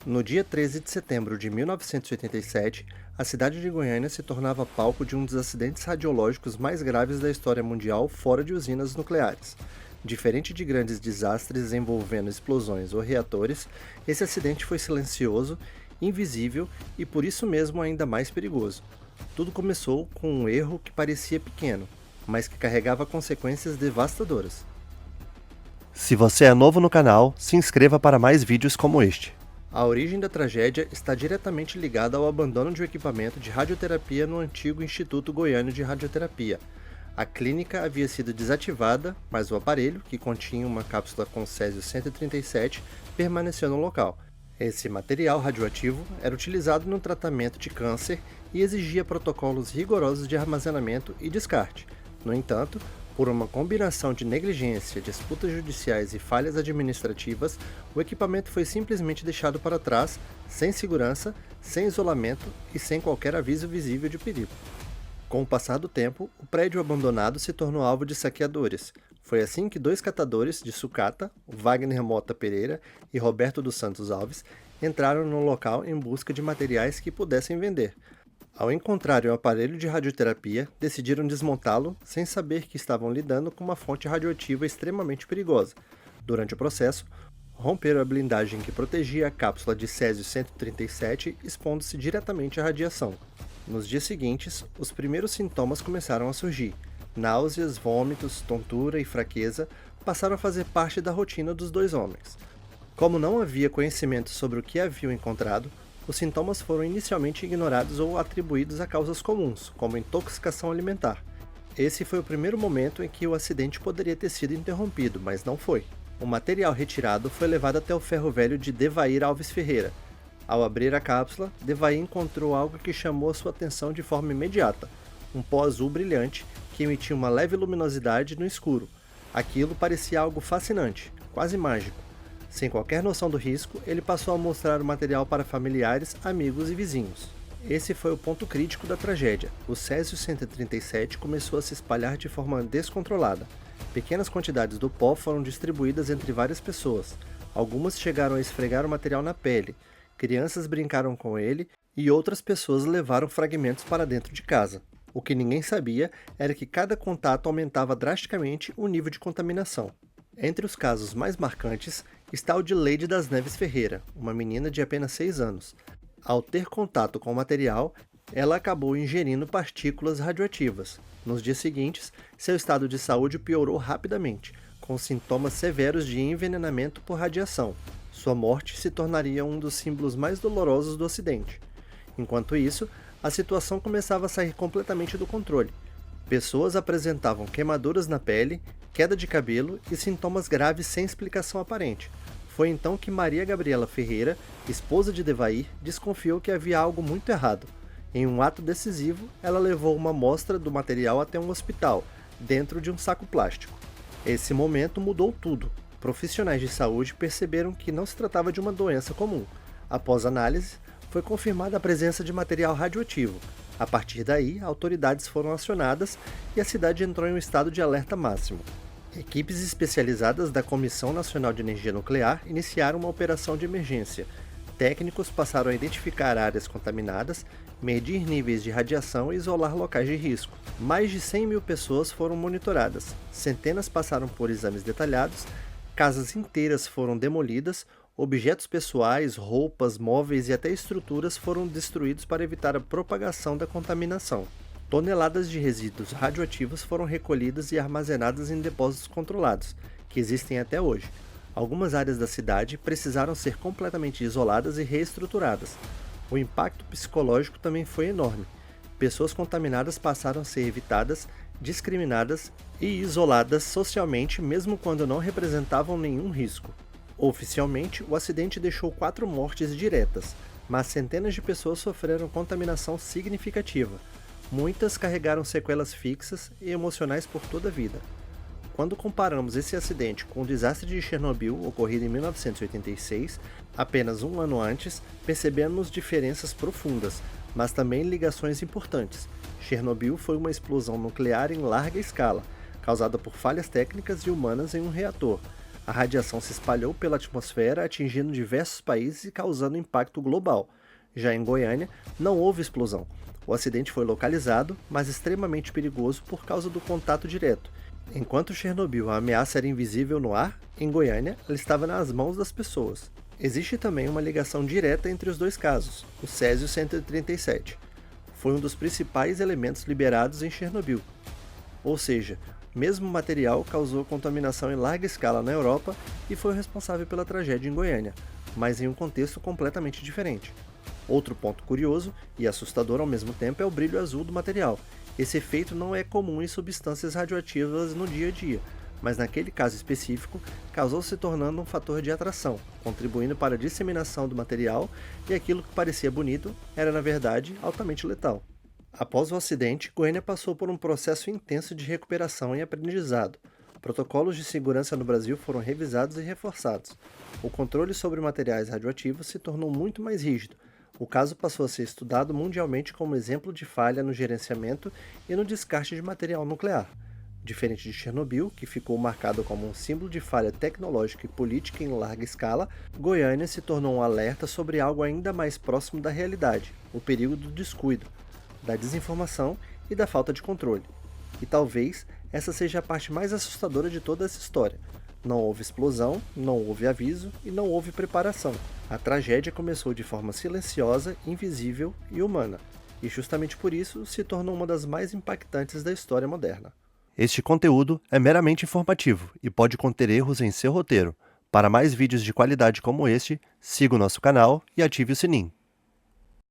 No dia 13 de setembro de 1987, a cidade de Goiânia se tornava palco de um dos acidentes radiológicos mais graves da história mundial fora de usinas nucleares. Diferente de grandes desastres envolvendo explosões ou reatores, esse acidente foi silencioso, invisível e por isso mesmo ainda mais perigoso. Tudo começou com um erro que parecia pequeno, mas que carregava consequências devastadoras. Se você é novo no canal, se inscreva para mais vídeos como este. A origem da tragédia está diretamente ligada ao abandono de um equipamento de radioterapia no antigo Instituto Goiano de Radioterapia. A clínica havia sido desativada, mas o aparelho, que continha uma cápsula com césio-137, permaneceu no local. Esse material radioativo era utilizado no tratamento de câncer e exigia protocolos rigorosos de armazenamento e descarte. No entanto, por uma combinação de negligência, disputas judiciais e falhas administrativas, o equipamento foi simplesmente deixado para trás, sem segurança, sem isolamento e sem qualquer aviso visível de perigo. Com o passar do tempo, o prédio abandonado se tornou alvo de saqueadores. Foi assim que dois catadores de sucata, Wagner Mota Pereira e Roberto dos Santos Alves, entraram no local em busca de materiais que pudessem vender. Ao encontrarem o aparelho de radioterapia, decidiram desmontá-lo sem saber que estavam lidando com uma fonte radioativa extremamente perigosa. Durante o processo, romperam a blindagem que protegia a cápsula de césio-137, expondo-se diretamente à radiação. Nos dias seguintes, os primeiros sintomas começaram a surgir. Náuseas, vômitos, tontura e fraqueza passaram a fazer parte da rotina dos dois homens. Como não havia conhecimento sobre o que haviam encontrado, os sintomas foram inicialmente ignorados ou atribuídos a causas comuns, como intoxicação alimentar. Esse foi o primeiro momento em que o acidente poderia ter sido interrompido, mas não foi. O material retirado foi levado até o ferro velho de Devair Alves Ferreira. Ao abrir a cápsula, Devair encontrou algo que chamou a sua atenção de forma imediata: um pó azul brilhante que emitia uma leve luminosidade no escuro. Aquilo parecia algo fascinante, quase mágico. Sem qualquer noção do risco, ele passou a mostrar o material para familiares, amigos e vizinhos. Esse foi o ponto crítico da tragédia. O césio-137 começou a se espalhar de forma descontrolada. Pequenas quantidades do pó foram distribuídas entre várias pessoas. Algumas chegaram a esfregar o material na pele, crianças brincaram com ele e outras pessoas levaram fragmentos para dentro de casa. O que ninguém sabia era que cada contato aumentava drasticamente o nível de contaminação. Entre os casos mais marcantes está o de Leide das Neves Ferreira, uma menina de apenas 6 anos. Ao ter contato com o material, ela acabou ingerindo partículas radioativas. Nos dias seguintes, seu estado de saúde piorou rapidamente, com sintomas severos de envenenamento por radiação. Sua morte se tornaria um dos símbolos mais dolorosos do Ocidente. Enquanto isso, a situação começava a sair completamente do controle. Pessoas apresentavam queimaduras na pele, queda de cabelo e sintomas graves sem explicação aparente. Foi então que Maria Gabriela Ferreira, esposa de Devair, desconfiou que havia algo muito errado. Em um ato decisivo, ela levou uma amostra do material até um hospital, dentro de um saco plástico. Esse momento mudou tudo. Profissionais de saúde perceberam que não se tratava de uma doença comum. Após análise, foi confirmada a presença de material radioativo. A partir daí, autoridades foram acionadas e a cidade entrou em um estado de alerta máximo. Equipes especializadas da Comissão Nacional de Energia Nuclear iniciaram uma operação de emergência. Técnicos passaram a identificar áreas contaminadas, medir níveis de radiação e isolar locais de risco. Mais de 100.000 pessoas foram monitoradas, centenas passaram por exames detalhados, casas inteiras foram demolidas, objetos pessoais, roupas, móveis e até estruturas foram destruídos para evitar a propagação da contaminação. Toneladas de resíduos radioativos foram recolhidas e armazenadas em depósitos controlados, que existem até hoje. Algumas áreas da cidade precisaram ser completamente isoladas e reestruturadas. O impacto psicológico também foi enorme. Pessoas contaminadas passaram a ser evitadas, discriminadas e isoladas socialmente, mesmo quando não representavam nenhum risco. Oficialmente, o acidente deixou 4 mortes diretas, mas centenas de pessoas sofreram contaminação significativa. Muitas carregaram sequelas fixas e emocionais por toda a vida. Quando comparamos esse acidente com o desastre de Chernobyl, ocorrido em 1986, apenas um ano antes, percebemos diferenças profundas, mas também ligações importantes. Chernobyl foi uma explosão nuclear em larga escala, causada por falhas técnicas e humanas em um reator. A radiação se espalhou pela atmosfera, atingindo diversos países e causando impacto global. Já em Goiânia, não houve explosão. O acidente foi localizado, mas extremamente perigoso por causa do contato direto. Enquanto Chernobyl a ameaça era invisível no ar, em Goiânia ela estava nas mãos das pessoas. Existe também uma ligação direta entre os dois casos, o Césio-137. Foi um dos principais elementos liberados em Chernobyl. Ou seja, o mesmo material causou contaminação em larga escala na Europa e foi o responsável pela tragédia em Goiânia, mas em um contexto completamente diferente. Outro ponto curioso e assustador ao mesmo tempo é o brilho azul do material. Esse efeito não é comum em substâncias radioativas no dia a dia, mas naquele caso específico, causou se tornando um fator de atração, contribuindo para a disseminação do material, e aquilo que parecia bonito era, na verdade, altamente letal. Após o acidente, Goiânia passou por um processo intenso de recuperação e aprendizado. Protocolos de segurança no Brasil foram revisados e reforçados. O controle sobre materiais radioativos se tornou muito mais rígido. O caso passou a ser estudado mundialmente como exemplo de falha no gerenciamento e no descarte de material nuclear. Diferente de Chernobyl, que ficou marcado como um símbolo de falha tecnológica e política em larga escala, Goiânia se tornou um alerta sobre algo ainda mais próximo da realidade: o perigo do descuido, da desinformação e da falta de controle. E talvez essa seja a parte mais assustadora de toda essa história. Não houve explosão, não houve aviso e não houve preparação. A tragédia começou de forma silenciosa, invisível e humana, e justamente por isso se tornou uma das mais impactantes da história moderna. Este conteúdo é meramente informativo e pode conter erros em seu roteiro. Para mais vídeos de qualidade como este, siga o nosso canal e ative o sininho.